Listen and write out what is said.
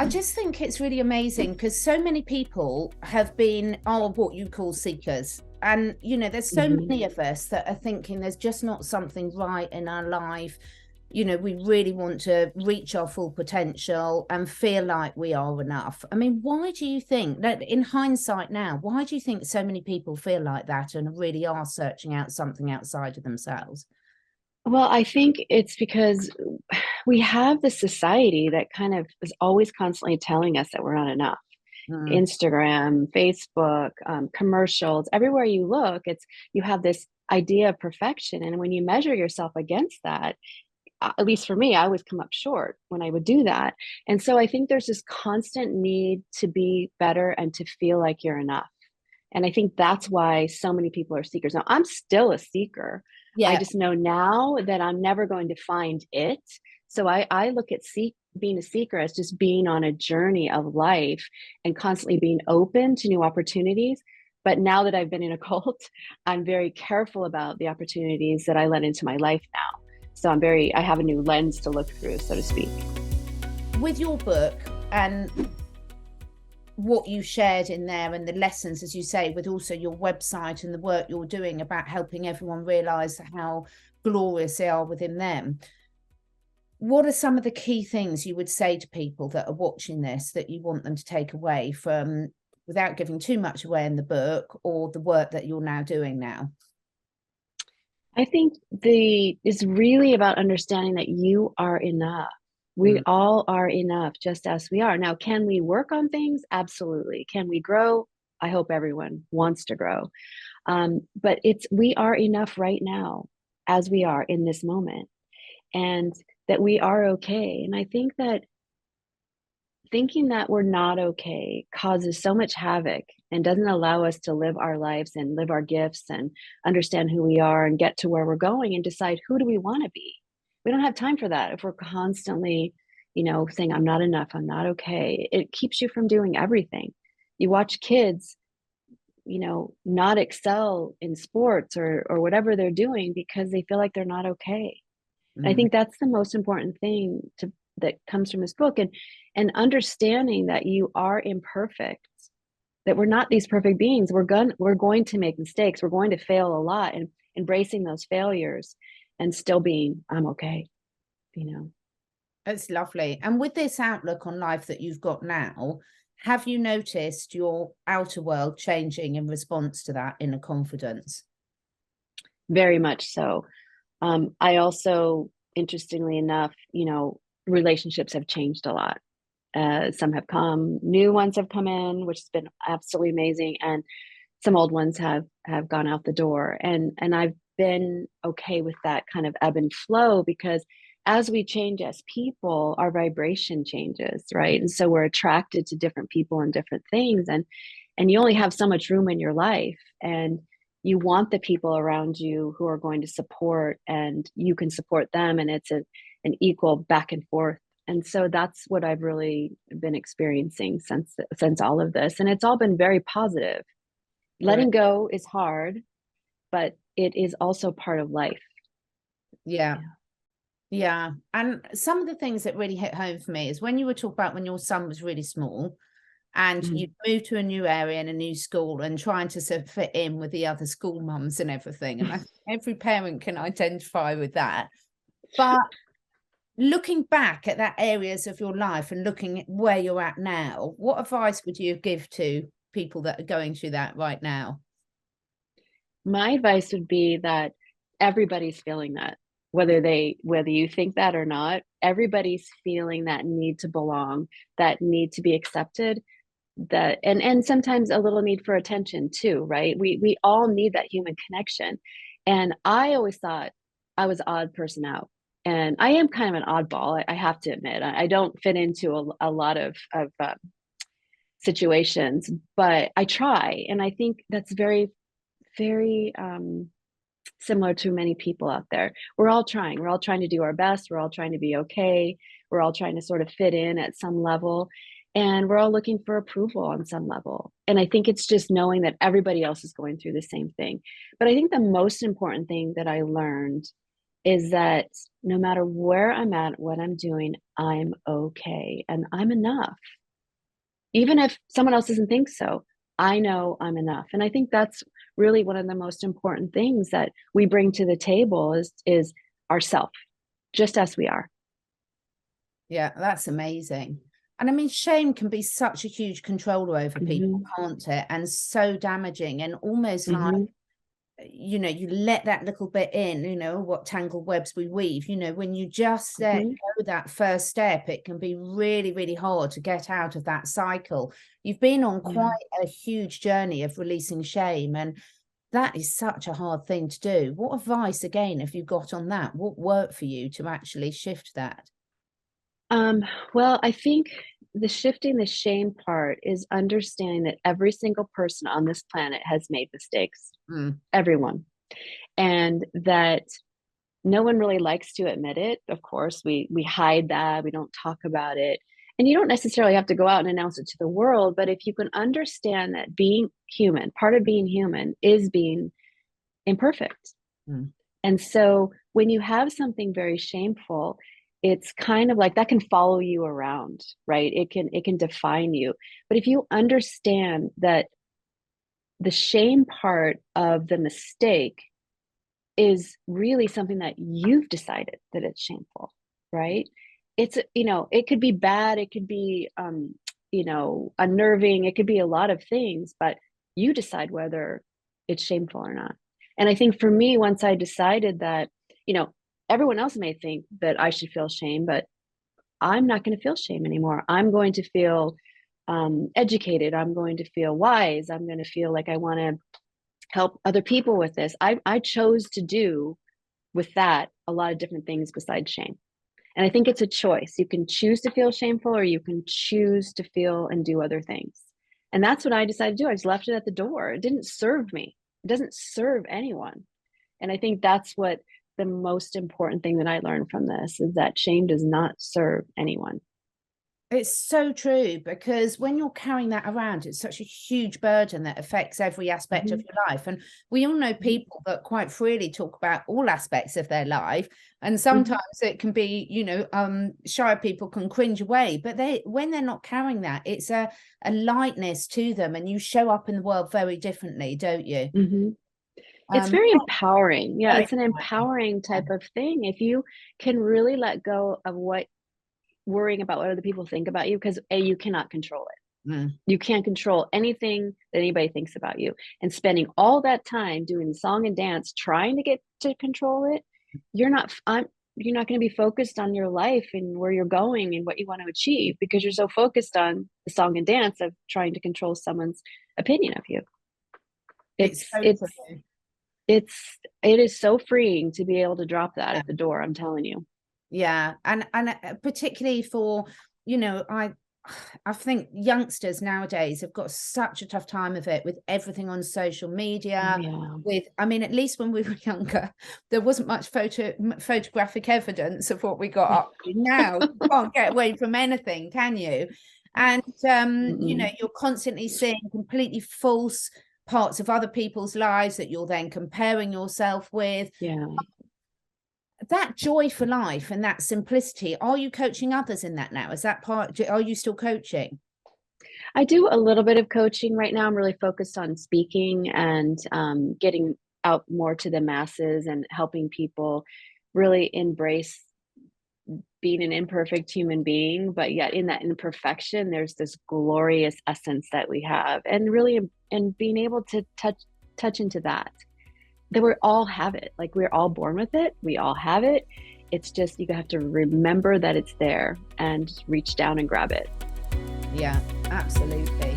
I just think it's really amazing because so many people have been, what you call seekers. And, there's so Mhm. many of us that are thinking there's just not something right in our life. We really want to reach our full potential and feel like we are enough. I mean, why do you think that in hindsight now, why do you think so many people feel like that and really are searching out something outside of themselves? Well, I think it's because we have this society that kind of is always constantly telling us that we're not enough. Mm. Instagram, Facebook, commercials, everywhere you look, you have this idea of perfection. And when you measure yourself against that, at least for me, I always come up short when I would do that. And so I think there's this constant need to be better and to feel like you're enough. And I think that's why so many people are seekers. Now, I'm still a seeker. I Yeah. just know now that I'm never going to find it. So I look at being a seeker as just being on a journey of life and constantly being open to new opportunities. But now that I've been in a cult, I'm very careful about the opportunities that I let into my life now. So I have a new lens to look through, so to speak. With your book and what you shared in there and the lessons, as you say, with also your website and the work you're doing about helping everyone realize how glorious they are within them, what are some of the key things you would say to people that are watching this that you want them to take away from, without giving too much away in the book or the work that you're now doing now? I think it's really about understanding that you are enough. We Mm. all are enough just as we are. Now, can we work on things? Absolutely. Can we grow? I hope everyone wants to grow. But we are enough right now as we are in this moment, and that we are okay. And I think that thinking that we're not okay causes so much havoc and doesn't allow us to live our lives and live our gifts and understand who we are and get to where we're going and decide who do we want to be. We don't have time for that if we're constantly, saying I'm not enough, I'm not okay. It keeps you from doing everything. You watch kids, not excel in sports or whatever they're doing because they feel like they're not okay. And I Mm. think that's the most important thing that comes from this book, and understanding that you are imperfect, that we're not these perfect beings. We're going to make mistakes. We're going to fail a lot, and embracing those failures and still being, I'm okay, you know. It's lovely. And with this outlook on life that you've got now, have you noticed your outer world changing in response to that inner confidence? Very much so. I also, interestingly enough, relationships have changed a lot. Some have come, new ones have come in, which has been absolutely amazing, and some old ones have gone out the door, and I've been okay with that kind of ebb and flow because as we change as people, our vibration changes, right? And so we're attracted to different people and different things, and you only have so much room in your life, and you want the people around you who are going to support, and you can support them, and it's an equal back and forth. And so that's what I've really been experiencing since all of this, and it's all been very positive. Brilliant. Letting go is hard, but it is also part of life. Yeah. Yeah. Yeah. And some of the things that really hit home for me is when you were talking about when your son was really small and Mhm. you moved to a new area and a new school and trying to sort of fit in with the other school mums and everything. And I think every parent can identify with that. But looking back at that areas of your life and looking at where you're at now, what advice would you give to people that are going through that right now? My advice would be that everybody's feeling that, whether you think that or not, everybody's feeling that need to belong, that need to be accepted, that and sometimes a little need for attention too, right? We all need that human connection. And I always thought I was odd person out. And I am kind of an oddball, I have to admit. I don't fit into a lot of situations, but I try. And I think that's very, very similar to many people out there. We're all trying. We're all trying to do our best. We're all trying to be okay. We're all trying to sort of fit in at some level. And we're all looking for approval on some level. And I think it's just knowing that everybody else is going through the same thing. But I think the most important thing that I learned is that no matter where I'm at, what I'm doing, I'm okay and I'm enough. Even if someone else doesn't think so, I know I'm enough. And I think that's really one of the most important things that we bring to the table is ourself, just as we are. Yeah, that's amazing. And I mean, shame can be such a huge controller over people, can't it? And so damaging, and almost like, you know, you let that little bit in, you know, what tangled webs we weave, you know, when you just let go that first step, it can be really, really hard to get out of that cycle. You've been on quite a huge journey of releasing shame, and that is such a hard thing to do. What advice, again, have you got on that? What worked for you to actually shift that? Well, I think the shifting the shame part is understanding that every single person on this planet has made mistakes. Everyone. And that no one really likes to admit it. Of course, we hide that, we don't talk about it. And you don't necessarily have to go out and announce it to the world, but if you can understand that being human, part of being human is being imperfect. And so when you have something very shameful, it's kind of like that can follow you around, right? It can define you. But if you understand that the shame part of the mistake is really something that you've decided that it's shameful, right? It's, you know, it could be bad, it could be, you know, unnerving, it could be a lot of things, but you decide whether it's shameful or not. And I think for me, once I decided that, you know, everyone else may think that I should feel shame, but I'm not going to feel shame anymore. I'm going to feel educated. I'm going to feel wise. I'm going to feel like I want to help other people with this. I chose to do with that a lot of different things besides shame. And I think it's a choice. You can choose to feel shameful or you can choose to feel and do other things. And that's what I decided to do. I just left it at the door. It didn't serve me. It doesn't serve anyone. And I think that's what the most important thing that I learned from this is that shame does not serve anyone. It's so true, because when you're carrying that around, it's such a huge burden that affects every aspect of your life. And we all know people that quite freely talk about all aspects of their life. And sometimes it can be, you know, shy people can cringe away, but when they're not carrying that, it's a lightness to them, and you show up in the world very differently, don't you? It's very empowering. Yeah, Very it's an empowering type of thing. If you can really let go of worrying about what other people think about you, because A, you cannot control it. You can't control anything that anybody thinks about you. And spending all that time doing song and dance, trying to get to control it, you're not going to be focused on your life and where you're going and what you want to achieve, because you're so focused on the song and dance of trying to control someone's opinion of you. It is so freeing to be able to drop that at the door, I'm telling you. Yeah, and particularly for, you know, I think youngsters nowadays have got such a tough time of it with everything on social media. With, I mean, at least when we were younger, there wasn't much photographic evidence of what we got up to. Now you can't get away from anything, can you? And you know, you're constantly seeing completely false parts of other people's lives that you're then comparing yourself with. That joy for life and that simplicity, are you coaching others in that now? Is that part, are you still coaching? I do a little bit of coaching right now. I'm really focused on speaking and getting out more to the masses and helping people really embrace being an imperfect human being, but yet in that imperfection, there's this glorious essence that we have, and really, and being able to touch into that we all have it. Like, we're all born with it. We all have it. It's just, you have to remember that it's there and reach down and grab it. Yeah, absolutely.